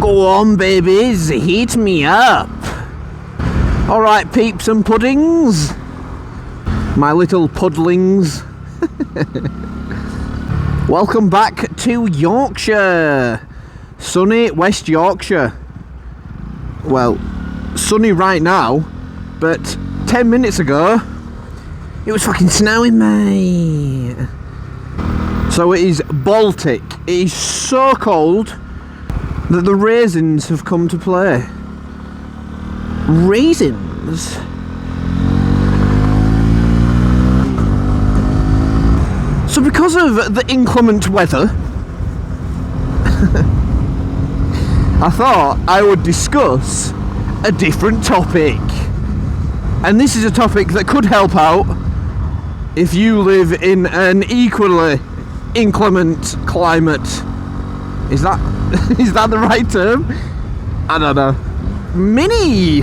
Go on, babies, heat me up. Alright, peeps and puddings. My little puddlings. Welcome back to Yorkshire. Sunny West Yorkshire. Well, sunny right now, but 10 minutes ago, it was fucking snowing, mate. So it is Baltic. It is so cold that the raisins have come to play. Raisins? So because of the inclement weather, I thought I would discuss a different topic. And this is a topic that could help out if you live in an equally inclement climate. Is that the right term? I don't know. Mini!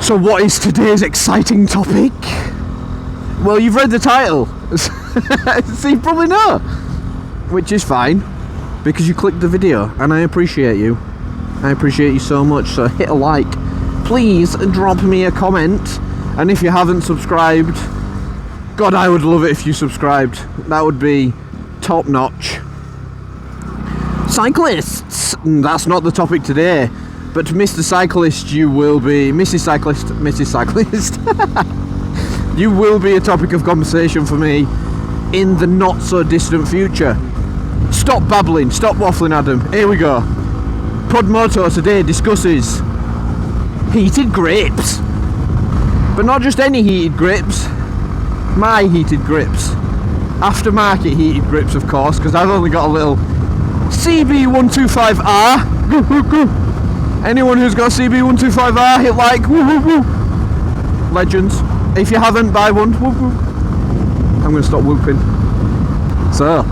So what is today's exciting topic? Well, you've read the title. So you probably know. Which is fine, because you clicked the video, and I appreciate you. I appreciate you so much, so hit a like. Please drop me a comment, and if you haven't subscribed, God, I would love it if you subscribed. That would be top notch. Cyclists! That's not the topic today, but Mr. Cyclist, you will be... Mrs. Cyclist, you will be a topic of conversation for me in the not so distant future. Stop babbling, stop waffling, Adam. Here we go. Podmoto today discusses heated grips, but not just any heated grips. My heated grips, aftermarket heated grips, of course, because I've only got a little CB125R. Anyone who's got a CB125R, hit like. Woo, woo, woo. Legends. If you haven't, buy one. Woo, woo. I'm going to stop whooping. So,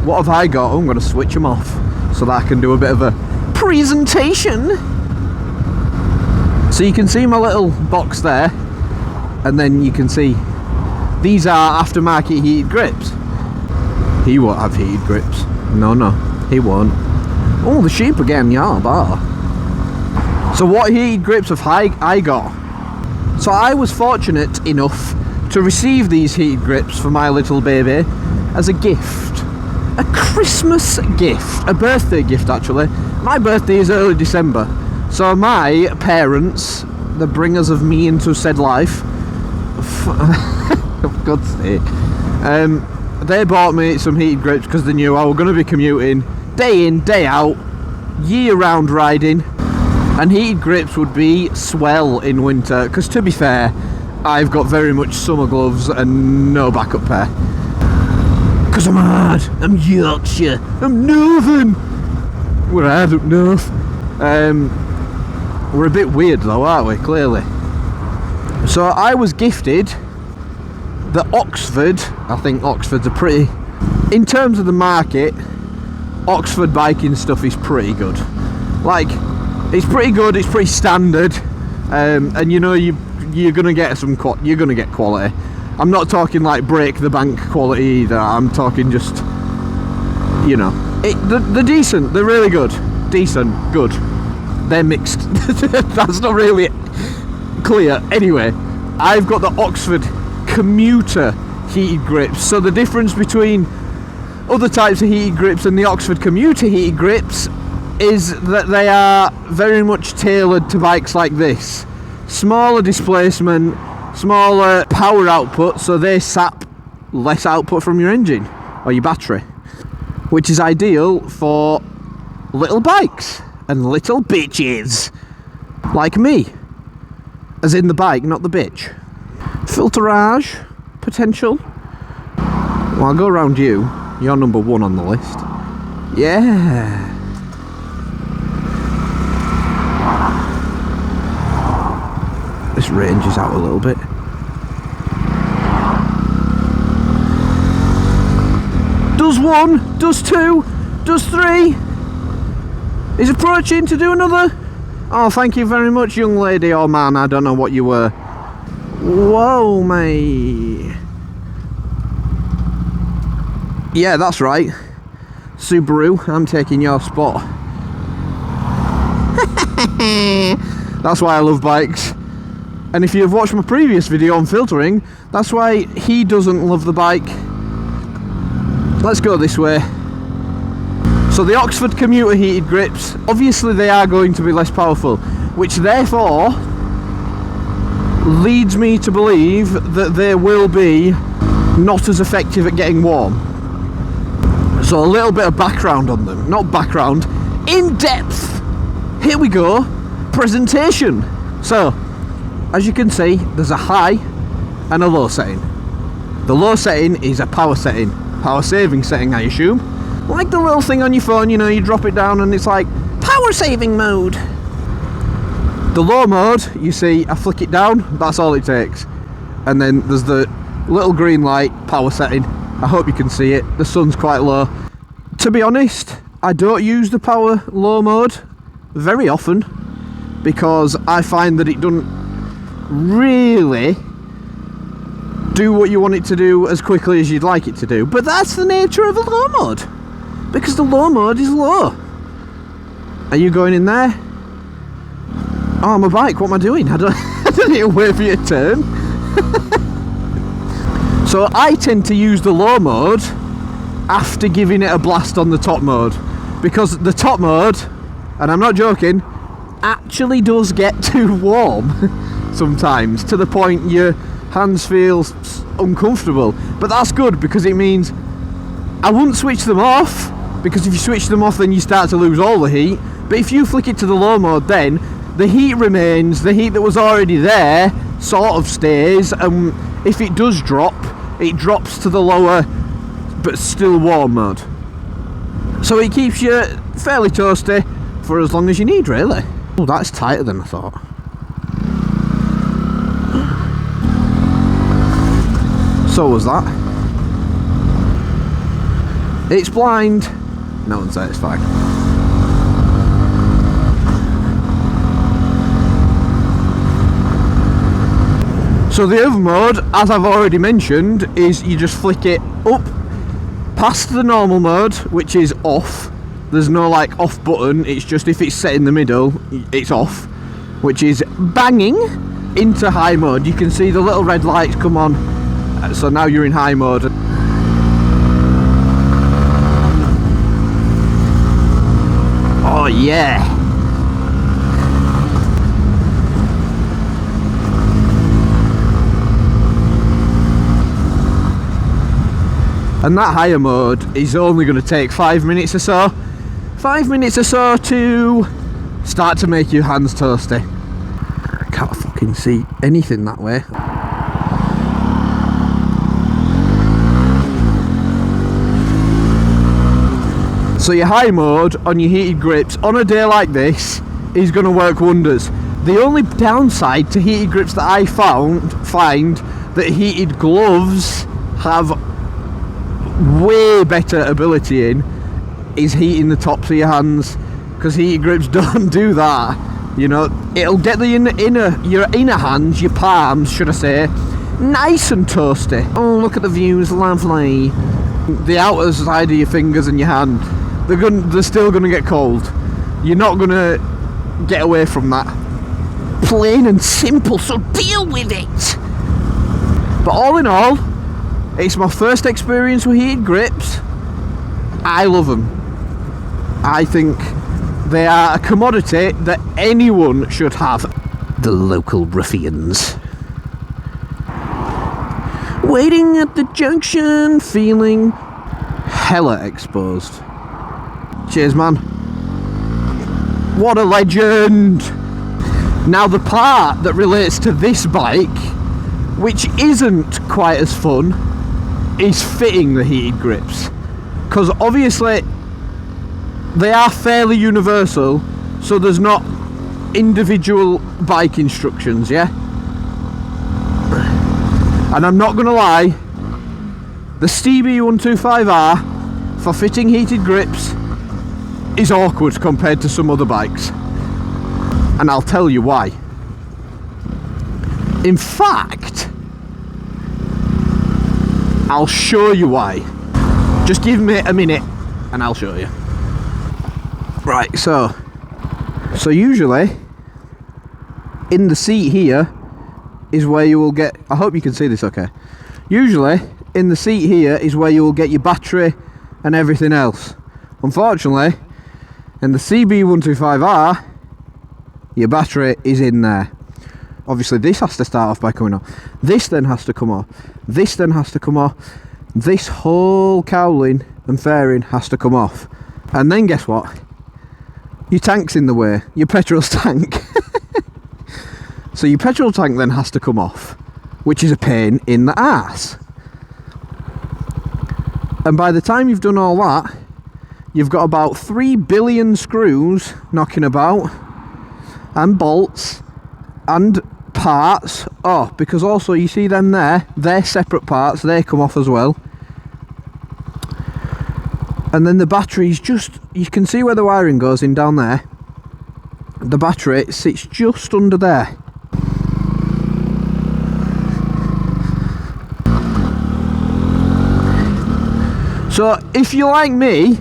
what have I got? I'm going to switch them off so that I can do a bit of a presentation. So you can see my little box there, and then you can see these are aftermarket heated grips. He won't have heated grips. No, he won't. Oh, the sheep again, yeah, bar. So what heated grips have I got? So I was fortunate enough to receive these heated grips for my little baby as a gift. A Christmas gift. A birthday gift, actually. My birthday is early December. So my parents, the bringers of me into said life, for God's sake, they bought me some heated grips because they knew I was going to be commuting day in, day out, year-round riding, and heated grips would be swell in winter, because to be fair, I've got very much summer gloves and no backup pair. Because I'm hard, I'm Yorkshire, I'm Northern. We're hard up north. We're a bit weird though, aren't we, clearly. So I was gifted the Oxford. I think Oxford's a pretty, in terms of the market, Oxford biking stuff is pretty good. Like, it's pretty good, it's pretty standard, and you know you're gonna get you're gonna get quality. I'm not talking like break the bank quality either. I'm talking just, you know, they're decent. They're really good. Decent, good. They're mixed. That's not really clear. Anyway, I've got the Oxford Commuter heated grips. So the difference between other types of heated grips and the Oxford Commuter heated grips is that they are very much tailored to bikes like this. Smaller displacement, smaller power output, so they sap less output from your engine or your battery, which is ideal for little bikes and little bitches like me, as in the bike, not the bitch. Filterage potential. Well, I'll go around you. You're number one on the list. Yeah. This ranges out a little bit. Does one, does two, does three. Is approaching to do another. Oh, thank you very much, young lady or man. I don't know what you were. Whoa, mate. Yeah, that's right. Subaru, I'm taking your spot. That's why I love bikes. And if you've watched my previous video on filtering, that's why he doesn't love the bike. Let's go this way. So the Oxford commuter heated grips, obviously they are going to be less powerful, which therefore leads me to believe that they will be not as effective at getting warm. So a little bit of background on them, not background, in depth. Here we go, presentation. So, as you can see, there's a high and a low setting. The low setting is a power setting, power saving setting I assume. Like the little thing on your phone, you know, you drop it down and it's like, power saving mode. The low mode, you see, I flick it down, that's all it takes. And then there's the little green light, power setting. I hope you can see it, the sun's quite low. To be honest, I don't use the power low mode very often because I find that it doesn't really do what you want it to do as quickly as you'd like it to do. But that's the nature of a low mode, because the low mode is low. Are you going in there? Oh, my bike, what am I doing? I don't need to wait for you to turn. So I tend to use the low mode after giving it a blast on the top mode, because the top mode, and I'm not joking, actually does get too warm sometimes, to the point your hands feel uncomfortable. But that's good, because it means I wouldn't switch them off, because if you switch them off then you start to lose all the heat. But if you flick it to the low mode, then the heat remains, the heat that was already there sort of stays, and if it does drop, it drops to the lower but still warm mode. So it keeps you fairly toasty for as long as you need, really. Oh, that's tighter than I thought. So was that. It's blind. No one said it's fine. So the other mode, as I've already mentioned, is you just flick it up past the normal mode, which is off. There's no like off button, it's just if it's set in the middle, it's off, which is banging into high mode. You can see the little red lights come on, so now you're in high mode. Oh yeah! And that higher mode is only going to take 5 minutes or so. 5 minutes or so to start to make your hands toasty. I can't fucking see anything that way. So your high mode on your heated grips on a day like this is going to work wonders. The only downside to heated grips that I find that heated gloves have way better ability in is heating the tops of your hands, because heated grips don't do that. You know, it'll get the your inner hands, your palms should I say, nice and toasty. Oh, look at the views, lovely. The outer side of your fingers and your hand, they're still gonna get cold. You're not gonna get away from that. Plain and simple, so deal with it. But all in all, it's my first experience with heated grips. I love them. I think they are a commodity that anyone should have. The local ruffians. Waiting at the junction, feeling hella exposed. Cheers, man. What a legend. Now the part that relates to this bike, which isn't quite as fun, is fitting the heated grips, because obviously they are fairly universal, so there's not individual bike instructions, yeah? And I'm not gonna lie, the CB125R for fitting heated grips is awkward compared to some other bikes, and I'll tell you why. In fact, I'll show you why. Just give me a minute and I'll show you. Right, so So usually in the seat here is where you will get, I hope you can see this okay, usually in the seat here is where you will get your battery and everything else. Unfortunately in the CB125R your battery is in there. Obviously this has to start off by coming off, this then has to come off, this then has to come off, this whole cowling and fairing has to come off, and then guess what, your tank's in the way, your petrol tank. So your petrol tank then has to come off, which is a pain in the arse. And by the time you've done all that, you've got about 3 billion screws knocking about, and bolts, and parts. Oh, because also you see them there, they're separate parts, they come off as well. And then the battery's just, you can see where the wiring goes in down there. The battery sits just under there. So if you're like me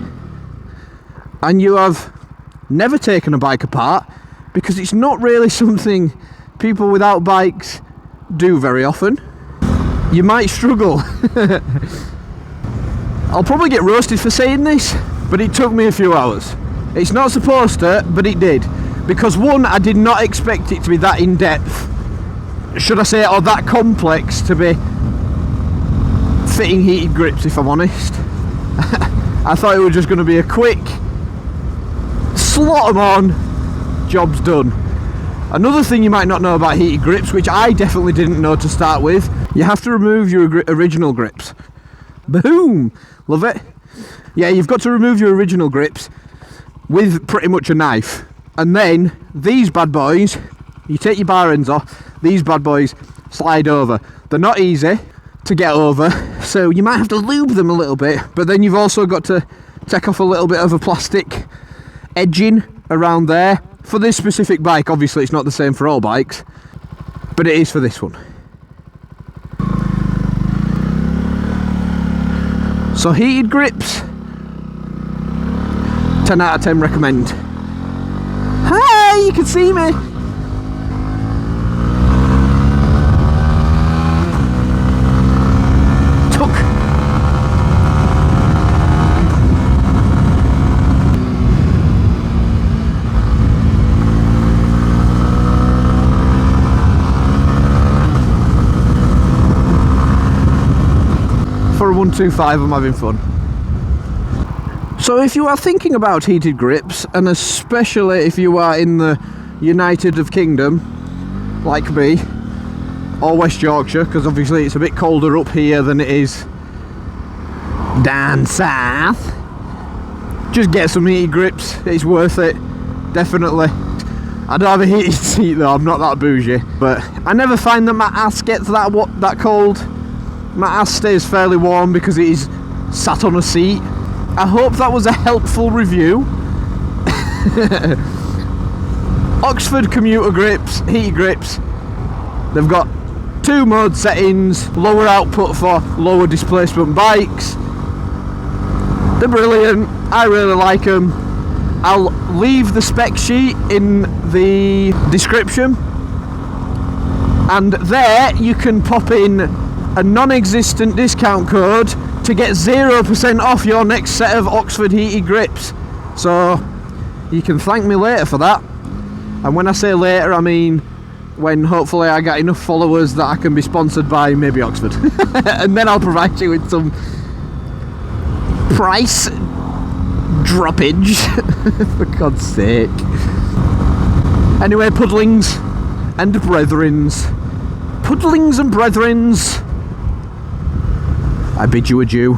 and you have never taken a bike apart, because it's not really something people without bikes do very often, you might struggle. I'll probably get roasted for saying this, but it took me a few hours. It's not supposed to, but it did. Because one, I did not expect it to be that in-depth, should I say, or that complex to be fitting heated grips, if I'm honest. I thought it was just going to be a quick slot them on, job's done. Another thing you might not know about heated grips, which I definitely didn't know to start with, you have to remove your original grips. Boom! Love it. Yeah, you've got to remove your original grips with pretty much a knife. And then these bad boys, you take your bar ends off, these bad boys slide over. They're not easy to get over, so you might have to lube them a little bit, but then you've also got to take off a little bit of a plastic edging around there. For this specific bike, obviously it's not the same for all bikes, but it is for this one. So heated grips, 10 out of 10 recommend. Hi, you can see me. For a 125, I'm having fun. So if you are thinking about heated grips, and especially if you are in the United of Kingdom, like me, or West Yorkshire, because obviously it's a bit colder up here than it is down south, just get some heated grips, it's worth it, definitely. I don't have a heated seat though, I'm not that bougie, but I never find that my ass gets that cold. My ass stays fairly warm because it is sat on a seat. I hope that was a helpful review. Oxford Commuter Grips, heated grips. They've got 2 mode settings, lower output for lower displacement bikes. They're brilliant, I really like them. I'll leave the spec sheet in the description, and there you can pop in a non-existent discount code to get 0% off your next set of Oxford heated grips. So you can thank me later for that. And when I say later, I mean when hopefully I get enough followers that I can be sponsored by maybe Oxford. And then I'll provide you with some price droppage. For God's sake. Anyway, puddlings and brethrens. Puddlings and brethrens, I bid you adieu.